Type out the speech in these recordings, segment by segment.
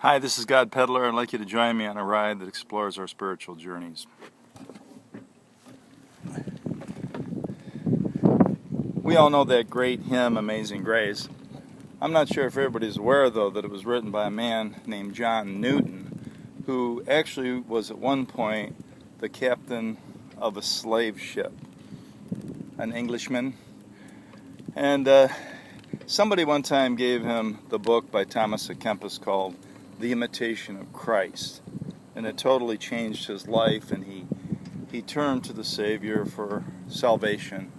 Hi, this is God Peddler. I'd like you to join me on a ride that explores our spiritual journeys. We all know that great hymn, Amazing Grace. I'm not sure if everybody's aware, though, that it was written by a man named John Newton, who actually was at one point the captain of a slave ship, an Englishman. And somebody one time gave him the book by Thomas à Kempis called The Imitation of Christ, and it totally changed his life, and he turned to the Savior for salvation,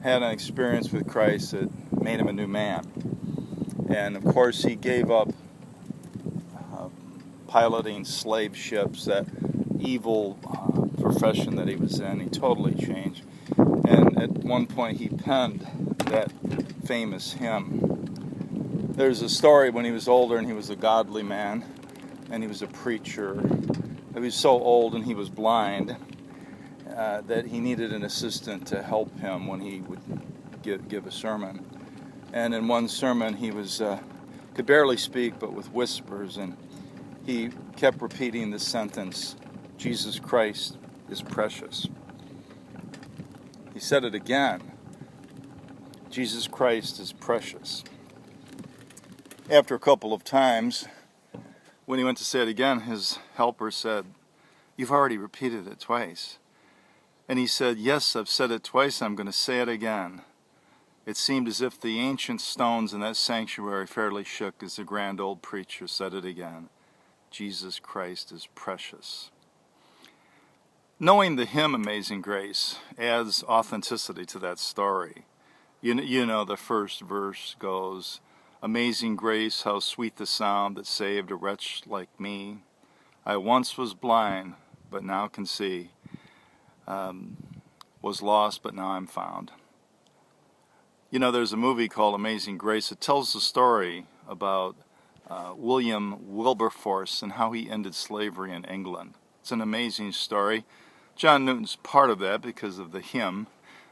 had an experience with Christ that made him a new man. And of course he gave up piloting slave ships, that evil profession that he was in. He totally changed, and at one point he penned that famous hymn. There's a story when he was older and he was a godly man and he was a preacher. He was so old and he was blind that he needed an assistant to help him when he would give a sermon. And in one sermon he could barely speak, but with whispers, and he kept repeating the sentence, "Jesus Christ is precious." He said it again, "Jesus Christ is precious." After a couple of times, when he went to say it again, his helper said, "You've already repeated it twice." And he said, "Yes, I've said it twice, I'm going to say it again." It seemed as if the ancient stones in that sanctuary fairly shook as the grand old preacher said it again, "Jesus Christ is precious." Knowing the hymn Amazing Grace adds authenticity to that story. You know the first verse goes, "Amazing grace, how sweet the sound that saved a wretch like me. I once was blind, but now can see. Was lost, but now I'm found." You know, there's a movie called Amazing Grace. It tells the story about William Wilberforce and how he ended slavery in England. It's an amazing story. John Newton's part of that because of the hymn,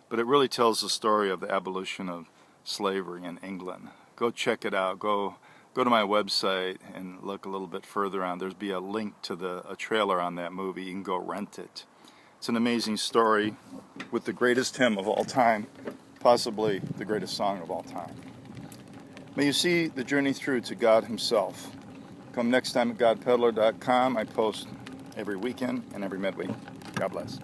but it really tells the story of the abolition of slavery in England. Go check it out. Go to my website and look a little bit further on. There'll be a link to a trailer on that movie. You can go rent it. It's an amazing story with the greatest hymn of all time, possibly the greatest song of all time. May you see the journey through to God Himself. Come next time at godpeddler.com. I post every weekend and every midweek. God bless.